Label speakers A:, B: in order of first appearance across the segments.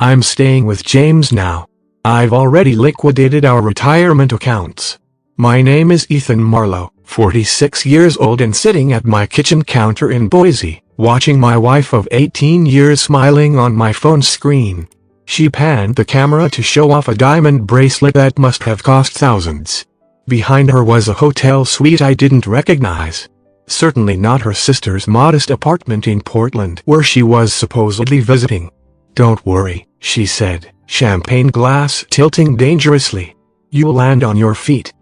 A: I'm staying with James now. I've already liquidated our retirement accounts. My name is Ethan Marlowe, 46 years old and sitting at my kitchen counter in Boise, watching my wife of 18 years smiling on my phone screen. She panned the camera to show off a diamond bracelet that must have cost thousands. Behind her was a hotel suite I didn't recognize. Certainly not her sister's modest apartment in Portland where she was supposedly visiting. "Don't worry," she said, champagne glass tilting dangerously. "You'll land on your feet."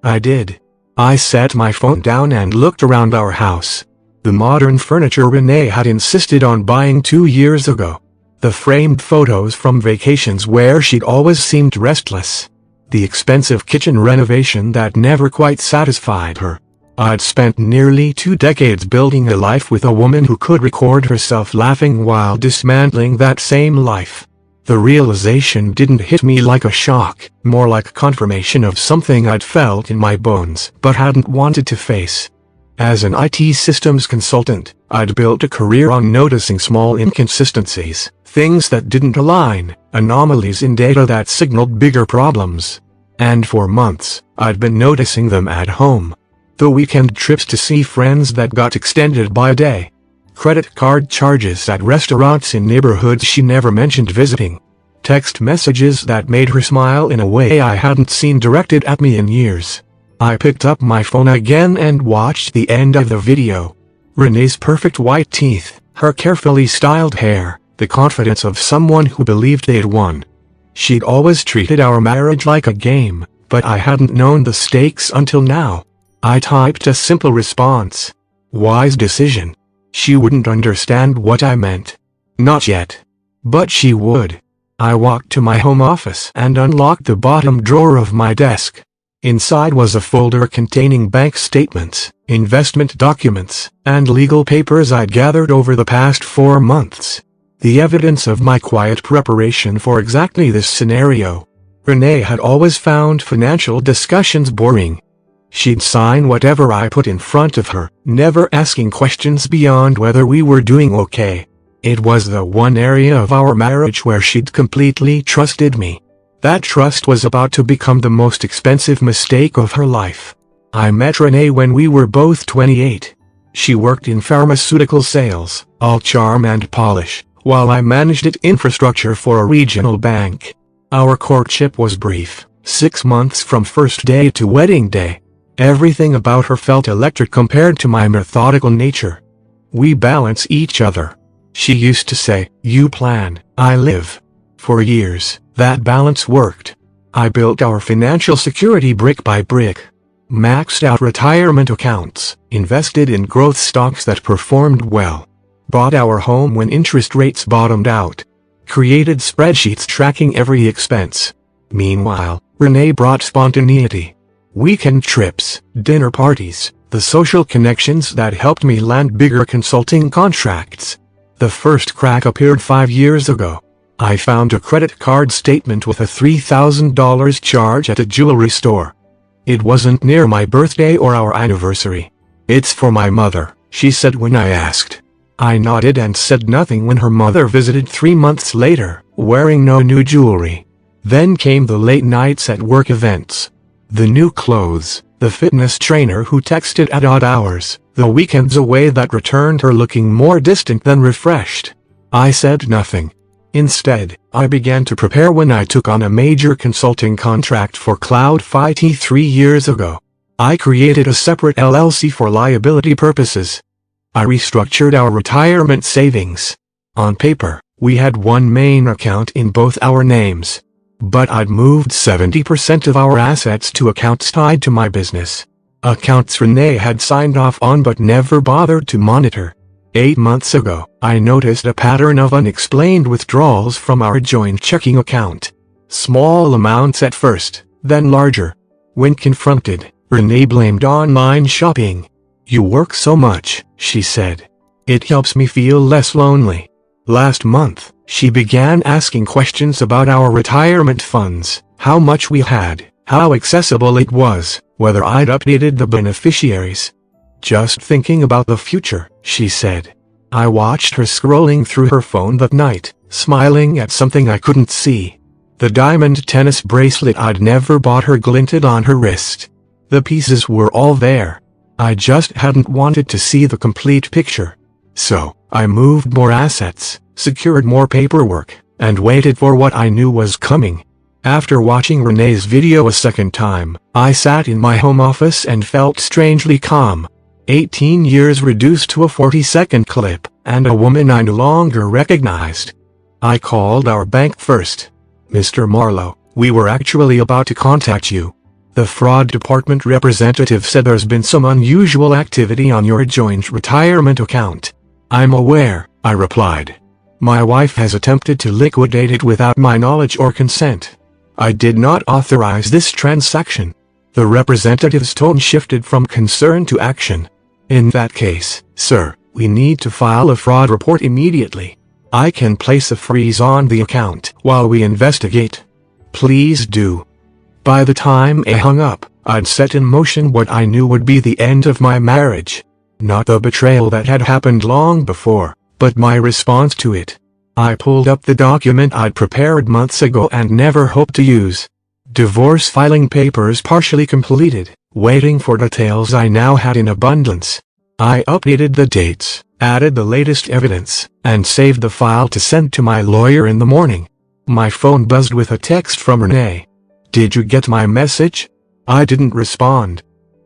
A: I did. I set my phone down and looked around our house. The modern furniture Renee had insisted on buying 2 years ago. The framed photos from vacations where she'd always seemed restless. The expensive kitchen renovation that never quite satisfied her. I'd spent nearly 2 decades building a life with a woman who could record herself laughing while dismantling that same life. The realization didn't hit me like a shock, more like confirmation of something I'd felt in my bones but hadn't wanted to face. As an IT systems consultant, I'd built a career on noticing small inconsistencies, things that didn't align, anomalies in data that signaled bigger problems. And for months, I'd been noticing them at home. The weekend trips to see friends that got extended by a day. Credit card charges at restaurants in neighborhoods she never mentioned visiting. Text messages that made her smile in a way I hadn't seen directed at me in years. I picked up my phone again and watched the end of the video. Renee's perfect white teeth, her carefully styled hair, the confidence of someone who believed they'd won. She'd always treated our marriage like a game, but I hadn't known the stakes until now. I typed a simple response. Wise decision. She wouldn't understand what I meant. Not yet. But she would. I walked to my home office and unlocked the bottom drawer of my desk. Inside was a folder containing bank statements, investment documents, and legal papers I'd gathered over the past 4 months. The evidence of my quiet preparation for exactly this scenario. Renee had always found financial discussions boring. She'd sign whatever I put in front of her, never asking questions beyond whether we were doing okay. It was the one area of our marriage where she'd completely trusted me. That trust was about to become the most expensive mistake of her life. I met Renee when we were both 28. She worked in pharmaceutical sales, all charm and polish, while I managed infrastructure for a regional bank. Our courtship was brief, 6 months from first day to wedding day. Everything about her felt electric compared to my methodical nature. We balance each other. She used to say, "You plan, I live." For years, that balance worked. I built our financial security brick by brick. Maxed out retirement accounts, invested in growth stocks that performed well. Bought our home when interest rates bottomed out. Created spreadsheets tracking every expense. Meanwhile, Renee brought spontaneity. Weekend trips, dinner parties, the social connections that helped me land bigger consulting contracts. The first crack appeared 5 years ago. I found a credit card statement with a $3,000 charge at a jewelry store. It wasn't near my birthday or our anniversary. "It's for my mother," she said when I asked. I nodded and said nothing when her mother visited 3 months later, wearing no new jewelry. Then came the late nights at work events. The new clothes, the fitness trainer who texted at odd hours, the weekends away that returned her looking more distant than refreshed. I said nothing. Instead, I began to prepare when I took on a major consulting contract for Cloud IT 3 years ago. I created a separate LLC for liability purposes. I restructured our retirement savings. On paper, we had one main account in both our names. But I'd moved 70% of our assets to accounts tied to my business. Accounts Renee had signed off on but never bothered to monitor. 8 months ago, I noticed a pattern of unexplained withdrawals from our joint checking account. Small amounts at first, then larger. When confronted, Renee blamed online shopping. "You work so much," she said. "It helps me feel less lonely." Last month, she began asking questions about our retirement funds, how much we had, how accessible it was, whether I'd updated the beneficiaries. "Just thinking about the future," she said. I watched her scrolling through her phone that night, smiling at something I couldn't see. The diamond tennis bracelet I'd never bought her glinted on her wrist. The pieces were all there. I just hadn't wanted to see the complete picture. So, I moved more assets, secured more paperwork, and waited for what I knew was coming. After watching Renee's video a second time, I sat in my home office and felt strangely calm. 18 years reduced to a 40-second clip, and a woman I no longer recognized. I called our bank first. Mr. Marlowe, we were actually about to contact you. The fraud department representative said there's been some unusual activity on your joint retirement account. I'm aware, I replied. My wife has attempted to liquidate it without my knowledge or consent. I did not authorize this transaction. The representative's tone shifted from concern to action. In that case, sir, we need to file a fraud report immediately. I can place a freeze on the account while we investigate. Please do. By the time I hung up, I'd set in motion what I knew would be the end of my marriage. Not the betrayal that had happened long before, but my response to it. I pulled up the document I'd prepared months ago and never hoped to use. Divorce filing papers partially completed, waiting for details I now had in abundance. I updated the dates, added the latest evidence, and saved the file to send to my lawyer in the morning. My phone buzzed with a text from Renee. Did you get my message? I didn't respond.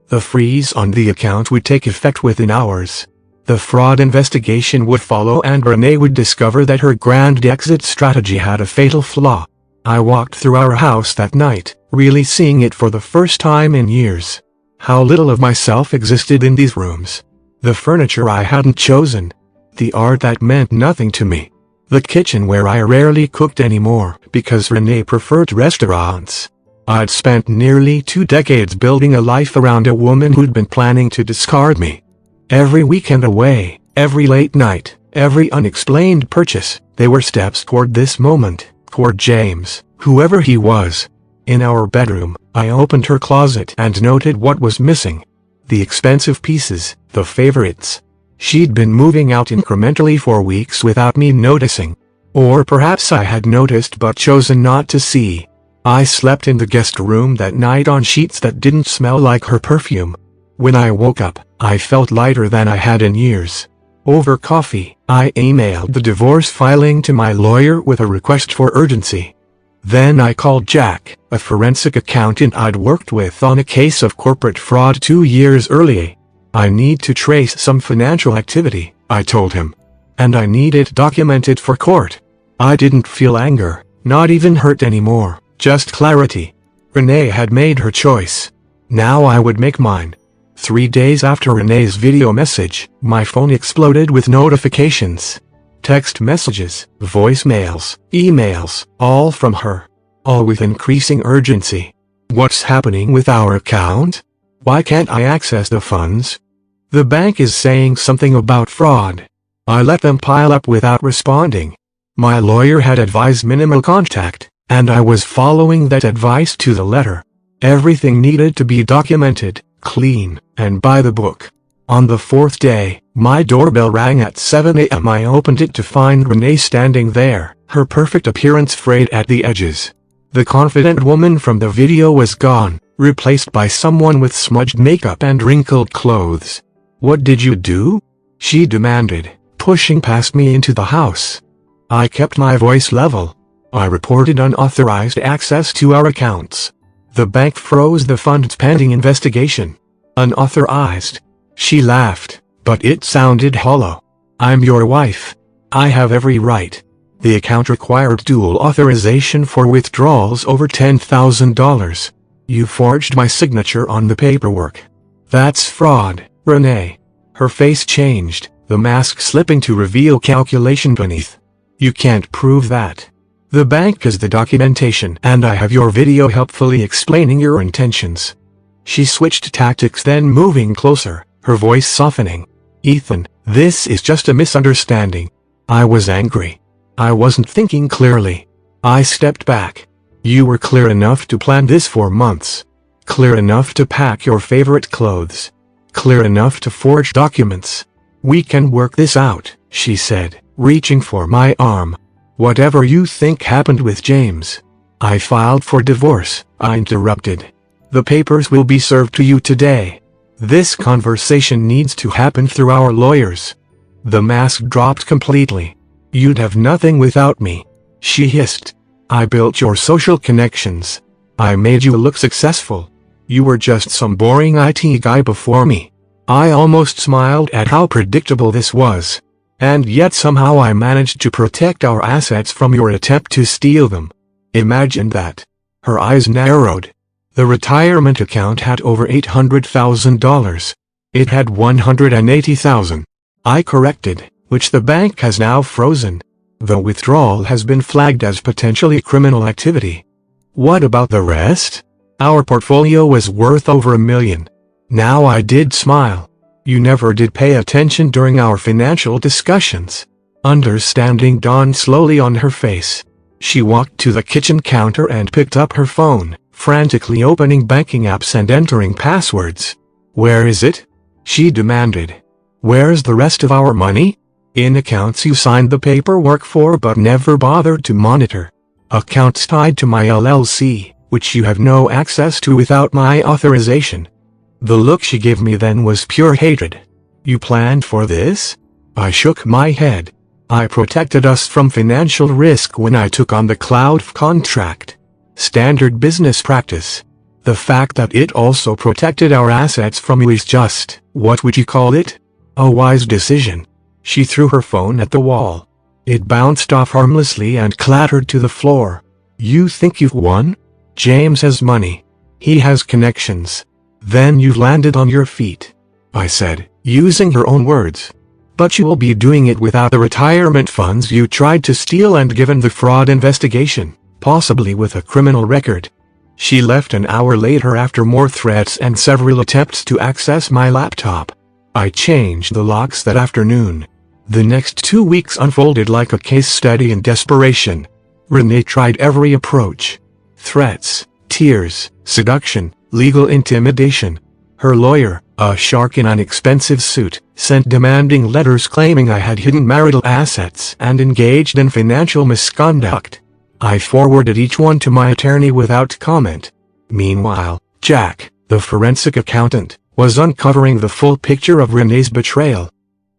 A: The freeze on the account would take effect within hours. The fraud investigation would follow and Renee would discover that her grand exit strategy had a fatal flaw. I walked through our house that night, really seeing it for the first time in years. How little of myself existed in these rooms. The furniture I hadn't chosen. The art that meant nothing to me. The kitchen where I rarely cooked anymore because Renee preferred restaurants. I'd spent nearly 2 decades building a life around a woman who'd been planning to discard me. Every weekend away, every late night, every unexplained purchase, they were steps toward this moment, toward James, whoever he was. In our bedroom, I opened her closet and noted what was missing. The expensive pieces, the favorites. She'd been moving out incrementally for weeks without me noticing. Or perhaps I had noticed but chosen not to see. I slept in the guest room that night on sheets that didn't smell like her perfume. When I woke up, I felt lighter than I had in years. Over coffee, I emailed the divorce filing to my lawyer with a request for urgency. Then I called Jack, a forensic accountant I'd worked with on a case of corporate fraud 2 years earlier. I need to trace some financial activity, I told him. And I need it documented for court. I didn't feel anger, not even hurt anymore, just clarity. Renee had made her choice. Now I would make mine. 3 days after Renee's video message, my phone exploded with notifications. Text messages, voicemails, emails, all from her. All with increasing urgency. What's happening with our account? Why can't I access the funds? The bank is saying something about fraud. I let them pile up without responding. My lawyer had advised minimal contact, and I was following that advice to the letter. Everything needed to be documented, clean, and by the book. On the 4th day, my doorbell rang at 7 a.m. I opened it to find Renee standing there, her perfect appearance frayed at the edges. The confident woman from the video was gone, replaced by someone with smudged makeup and wrinkled clothes. What did you do? She demanded, pushing past me into the house. I kept my voice level. I reported unauthorized access to our accounts. The bank froze the funds pending investigation. Unauthorized. She laughed, but it sounded hollow. I'm your wife. I have every right. The account required dual authorization for withdrawals over $10,000. You forged my signature on the paperwork. That's fraud, Renee. Her face changed, the mask slipping to reveal calculation beneath. You can't prove that. The bank has the documentation and I have your video helpfully explaining your intentions. She switched tactics, then moving closer, her voice softening. Ethan, this is just a misunderstanding. I was angry. I wasn't thinking clearly. I stepped back. You were clear enough to plan this for months. Clear enough to pack your favorite clothes. Clear enough to forge documents. We can work this out, she said, reaching for my arm. Whatever you think happened with James. I filed for divorce, I interrupted. The papers will be served to you today. This conversation needs to happen through our lawyers. The mask dropped completely. You'd have nothing without me, she hissed. I built your social connections. I made you look successful. You were just some boring IT guy before me. I almost smiled at how predictable this was. And yet somehow I managed to protect our assets from your attempt to steal them. Imagine that. Her eyes narrowed. The retirement account had over $800,000. It had $180,000. I corrected, which the bank has now frozen. The withdrawal has been flagged as potentially criminal activity. What about the rest? Our portfolio was worth over $1 million. Now I did smile. You never did pay attention during our financial discussions. Understanding dawned slowly on her face. She walked to the kitchen counter and picked up her phone, frantically opening banking apps and entering passwords. Where is it? She demanded. Where's the rest of our money? In accounts you signed the paperwork for but never bothered to monitor. Accounts tied to my LLC, which you have no access to without my authorization. The look she gave me then was pure hatred. You planned for this? I shook my head. I protected us from financial risk when I took on the cloud contract. Standard business practice. The fact that it also protected our assets from you is just, what would you call it? A wise decision. She threw her phone at the wall. It bounced off harmlessly and clattered to the floor. You think you've won? James has money. He has connections. Then you've landed on your feet, I said, using her own words. But you will be doing it without the retirement funds you tried to steal and given the fraud investigation, possibly with a criminal record. She left an hour later after more threats and several attempts to access my laptop. I changed the locks that afternoon. The next 2 weeks unfolded like a case study in desperation. Renee tried every approach. Threats, tears, seduction, legal intimidation. Her lawyer, a shark in an expensive suit, sent demanding letters claiming I had hidden marital assets and engaged in financial misconduct. I forwarded each one to my attorney without comment. Meanwhile, Jack, the forensic accountant, was uncovering the full picture of Renee's betrayal.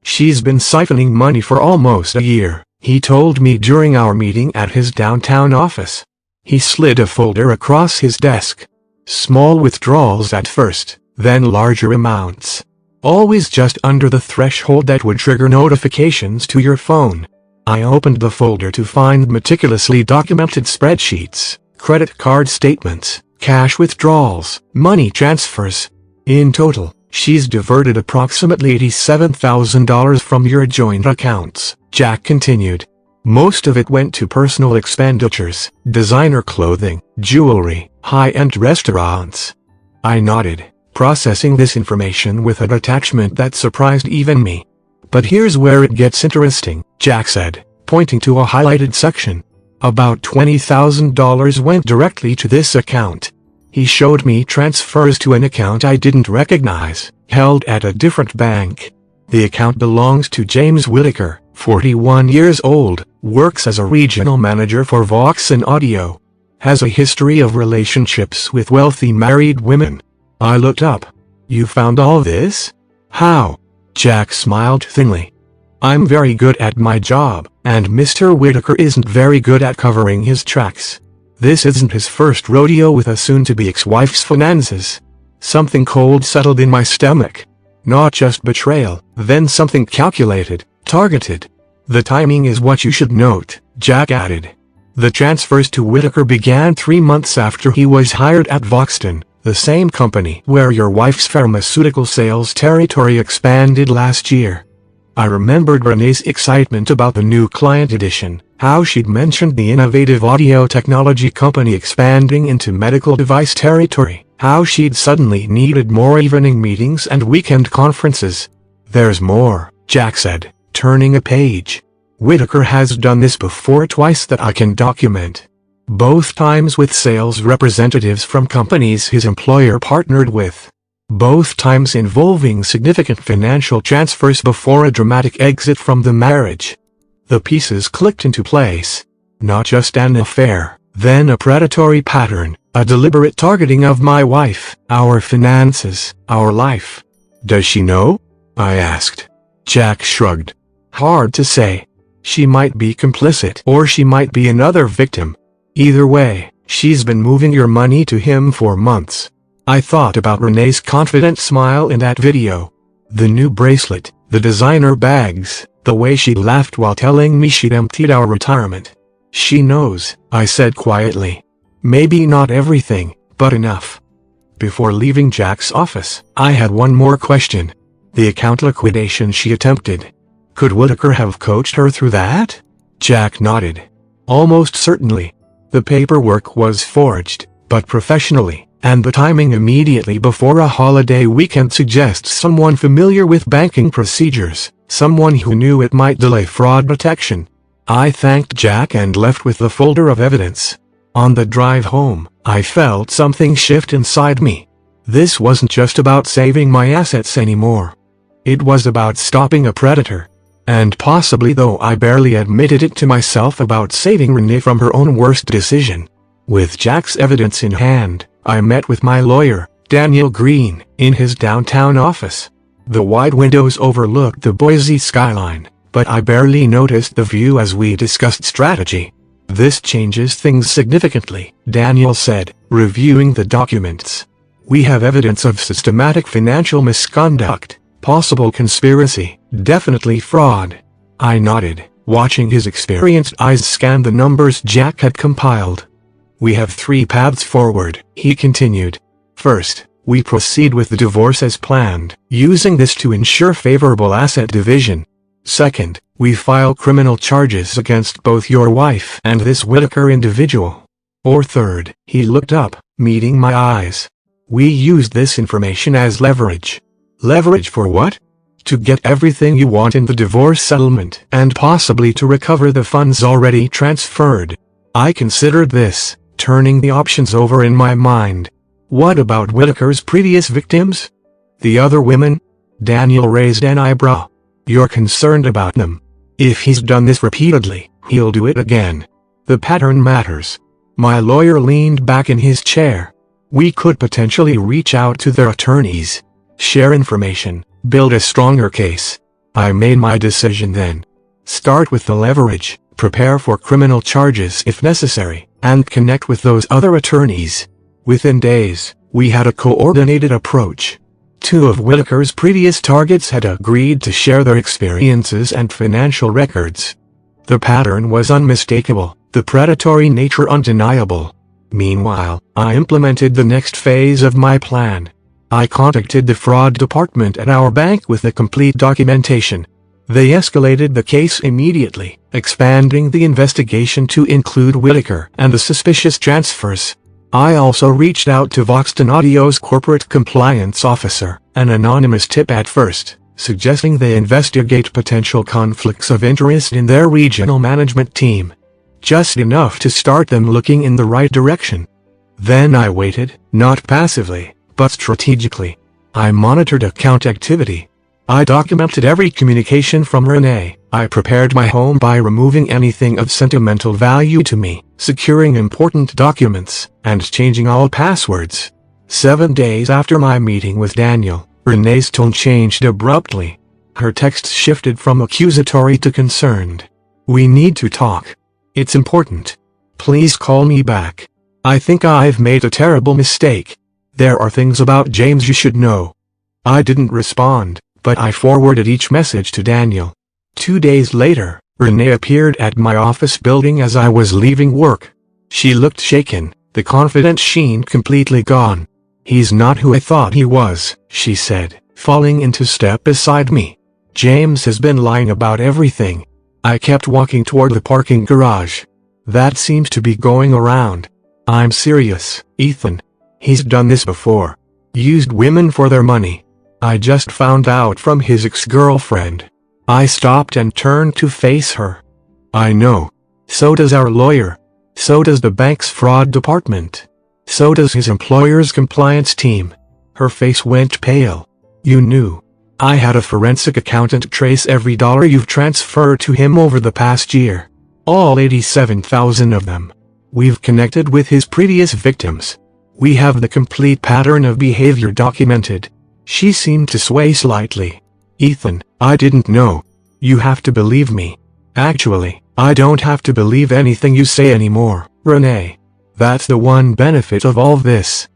A: She's been siphoning money for almost a year, he told me during our meeting at his downtown office. He slid a folder across his desk. Small withdrawals at first, then larger amounts. Always just under the threshold that would trigger notifications to your phone. I opened the folder to find meticulously documented spreadsheets, credit card statements, cash withdrawals, money transfers. In total, she's diverted approximately $87,000 from your joint accounts, Jack continued. Most of it went to personal expenditures, designer clothing, jewelry, high-end restaurants. I nodded, processing this information with a detachment that surprised even me. But here's where it gets interesting, Jack said, pointing to a highlighted section. About $20,000 went directly to this account. He showed me transfers to an account I didn't recognize, held at a different bank. The account belongs to James Whitaker, 41 years old, works as a regional manager for Vox and Audio. Has a history of relationships with wealthy married women. I looked up. You found all this? How? Jack smiled thinly. I'm very good at my job, and Mr. Whitaker isn't very good at covering his tracks. This isn't his first rodeo with a soon-to-be ex-wife's finances. Something cold settled in my stomach. Not just betrayal, then something calculated, targeted. The timing is what you should note, Jack added. The transfers to Whitaker began 3 months after he was hired at Voxton, the same company where your wife's pharmaceutical sales territory expanded last year. I remembered Renee's excitement about the new client edition, how she'd mentioned the innovative audio technology company expanding into medical device territory, how she'd suddenly needed more evening meetings and weekend conferences. There's more, Jack said, turning a page. Whitaker has done this before twice that I can document. Both times with sales representatives from companies his employer partnered with. Both times involving significant financial transfers before a dramatic exit from the marriage. The pieces clicked into place. Not just an affair, then a predatory pattern, a deliberate targeting of my wife, our finances, our life. Does she know? I asked. Jack shrugged. Hard to say. She might be complicit or she might be another victim. Either way, she's been moving your money to him for months. I thought about Renee's confident smile in that video. The new bracelet, the designer bags, the way she laughed while telling me she'd emptied our retirement. She knows, I said quietly. Maybe not everything, but enough. Before leaving Jack's office, I had one more question. The account liquidation she attempted. Could Whitaker have coached her through that? Jack nodded. Almost certainly. The paperwork was forged, but professionally, and the timing immediately before a holiday weekend suggests someone familiar with banking procedures, someone who knew it might delay fraud detection. I thanked Jack and left with the folder of evidence. On the drive home, I felt something shift inside me. This wasn't just about saving my assets anymore. It was about stopping a predator. And possibly, though I barely admitted it to myself, about saving Renee from her own worst decision. With Jack's evidence in hand, I met with my lawyer, Daniel Green, in his downtown office. The wide windows overlooked the Boise skyline, but I barely noticed the view as we discussed strategy. This changes things significantly, Daniel said, reviewing the documents. We have evidence of systematic financial misconduct, possible conspiracy, definitely fraud. I nodded, watching his experienced eyes scan the numbers Jack had compiled. We have 3 paths forward, he continued. First, we proceed with the divorce as planned, using this to ensure favorable asset division. Second, we file criminal charges against both your wife and this Whitaker individual. Or third, he looked up, meeting my eyes. We used this information as leverage. Leverage for what? To get everything you want in the divorce settlement and possibly to recover the funds already transferred. I considered this, turning the options over in my mind. What about Whitaker's previous victims? The other women? Daniel raised an eyebrow. You're concerned about them. If he's done this repeatedly, he'll do it again. The pattern matters. My lawyer leaned back in his chair. We could potentially reach out to their attorneys. Share information, build a stronger case. I made my decision then. Start with the leverage, prepare for criminal charges if necessary, and connect with those other attorneys. Within days, we had a coordinated approach. 2 of Whitaker's previous targets had agreed to share their experiences and financial records. The pattern was unmistakable, the predatory nature undeniable. Meanwhile, I implemented the next phase of my plan. I contacted the fraud department at our bank with the complete documentation. They escalated the case immediately, expanding the investigation to include Whitaker and the suspicious transfers. I also reached out to Voxton Audio's corporate compliance officer, an anonymous tip at first, suggesting they investigate potential conflicts of interest in their regional management team. Just enough to start them looking in the right direction. Then I waited, not passively, but strategically. I monitored account activity. I documented every communication from Renee. I prepared my home by removing anything of sentimental value to me, securing important documents, and changing all passwords. 7 days after my meeting with Daniel, Renee's tone changed abruptly. Her text shifted from accusatory to concerned. We need to talk. It's important. Please call me back. I think I've made a terrible mistake. There are things about James you should know. I didn't respond, but I forwarded each message to Daniel. 2 days later, Renee appeared at my office building as I was leaving work. She looked shaken, the confident sheen completely gone. He's not who I thought he was, she said, falling into step beside me. James has been lying about everything. I kept walking toward the parking garage. That seems to be going around. I'm serious, Ethan. He's done this before. Used women for their money. I just found out from his ex-girlfriend. I stopped and turned to face her. I know. So does our lawyer. So does the bank's fraud department. So does his employer's compliance team. Her face went pale. You knew. I had a forensic accountant trace every dollar you've transferred to him over the past year. All 87,000 of them. We've connected with his previous victims. We have the complete pattern of behavior documented. She seemed to sway slightly. Ethan, I didn't know. You have to believe me. Actually, I don't have to believe anything you say anymore, Renee. That's the one benefit of all this.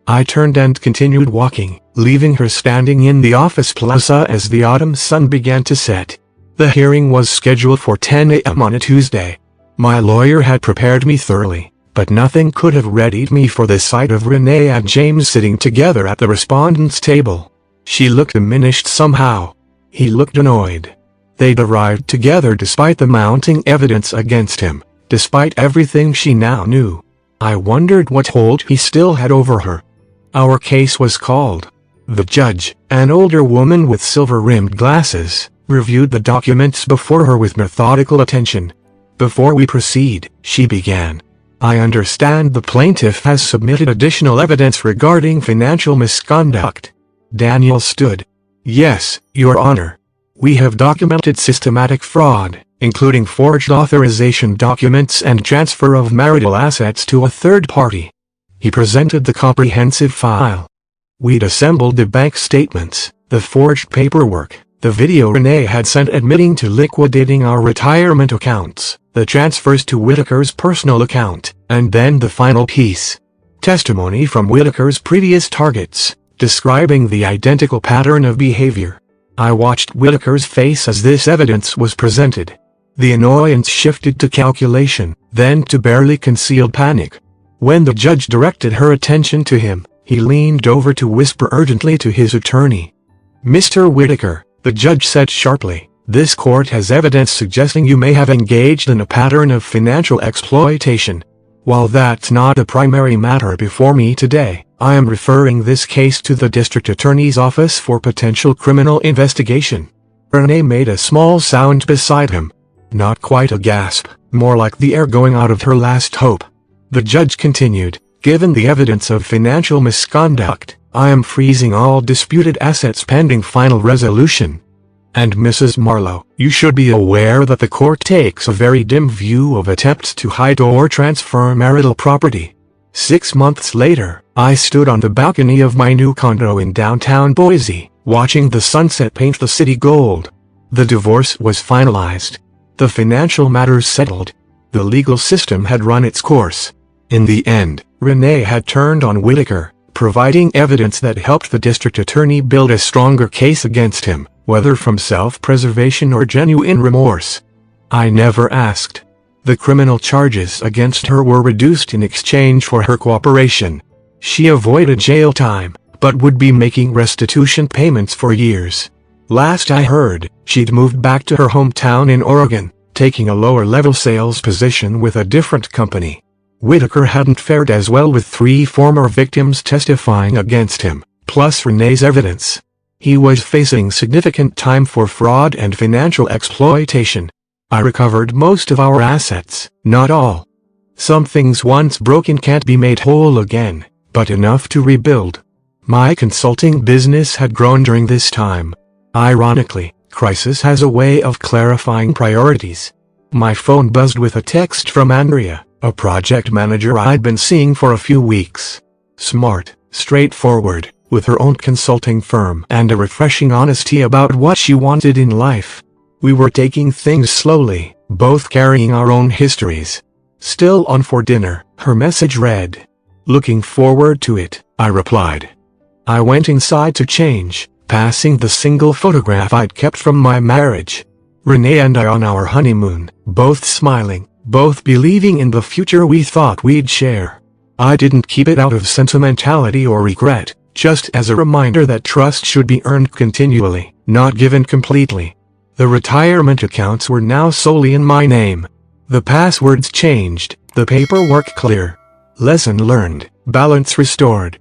A: I turned and continued walking, leaving her standing in the office plaza as the autumn sun began to set. The hearing was scheduled for 10 a.m. on a Tuesday. My lawyer had prepared me thoroughly, but nothing could have readied me for the sight of Renee and James sitting together at the respondent's table. She looked diminished somehow. He looked annoyed. They'd arrived together despite the mounting evidence against him, despite everything she now knew. I wondered what hold he still had over her. Our case was called. The judge, an older woman with silver-rimmed glasses, reviewed the documents before her with methodical attention. Before we proceed, she began. I understand the plaintiff has submitted additional evidence regarding financial misconduct. Daniel stood. Yes, Your Honor. We have documented systematic fraud, including forged authorization documents and transfer of marital assets to a third party. He presented the comprehensive file. We'd assembled the bank statements, the forged paperwork, the video Renee had sent admitting to liquidating our retirement accounts, the transfers to Whitaker's personal account, and then the final piece. Testimony from Whitaker's previous targets, describing the identical pattern of behavior. I watched Whitaker's face as this evidence was presented. The annoyance shifted to calculation, then to barely concealed panic. When the judge directed her attention to him, he leaned over to whisper urgently to his attorney. Mr. Whitaker, the judge said sharply, this court has evidence suggesting you may have engaged in a pattern of financial exploitation. While that's not the primary matter before me today, I am referring this case to the district attorney's office for potential criminal investigation. Renee made a small sound beside him. Not quite a gasp, more like the air going out of her last hope. The judge continued, given the evidence of financial misconduct, I am freezing all disputed assets pending final resolution. And Mrs. Marlowe, you should be aware that the court takes a very dim view of attempts to hide or transfer marital property. 6 months later, I stood on the balcony of my new condo in downtown Boise, watching the sunset paint the city gold. The divorce was finalized. The financial matters settled. The legal system had run its course. In the end, Renee had turned on Whitaker, providing evidence that helped the district attorney build a stronger case against him, whether from self-preservation or genuine remorse. I never asked. The criminal charges against her were reduced in exchange for her cooperation. She avoided jail time, but would be making restitution payments for years. Last I heard, she'd moved back to her hometown in Oregon, taking a lower-level sales position with a different company. Whitaker hadn't fared as well with 3 former victims testifying against him, plus Renee's evidence. He was facing significant time for fraud and financial exploitation. I recovered most of our assets, not all. Some things once broken can't be made whole again, but enough to rebuild. My consulting business had grown during this time. Ironically, crisis has a way of clarifying priorities. My phone buzzed with a text from Andrea, a project manager I'd been seeing for a few weeks. Smart, straightforward, with her own consulting firm and a refreshing honesty about what she wanted in life. We were taking things slowly, both carrying our own histories. Still on for dinner, her message read. Looking forward to it, I replied. I went inside to change, passing the single photograph I'd kept from my marriage. Renee and I on our honeymoon, both smiling, both believing in the future we thought we'd share. I didn't keep it out of sentimentality or regret, just as a reminder that trust should be earned continually, not given completely. The retirement accounts were now solely in my name. The passwords changed, the paperwork clear. Lesson learned, balance restored.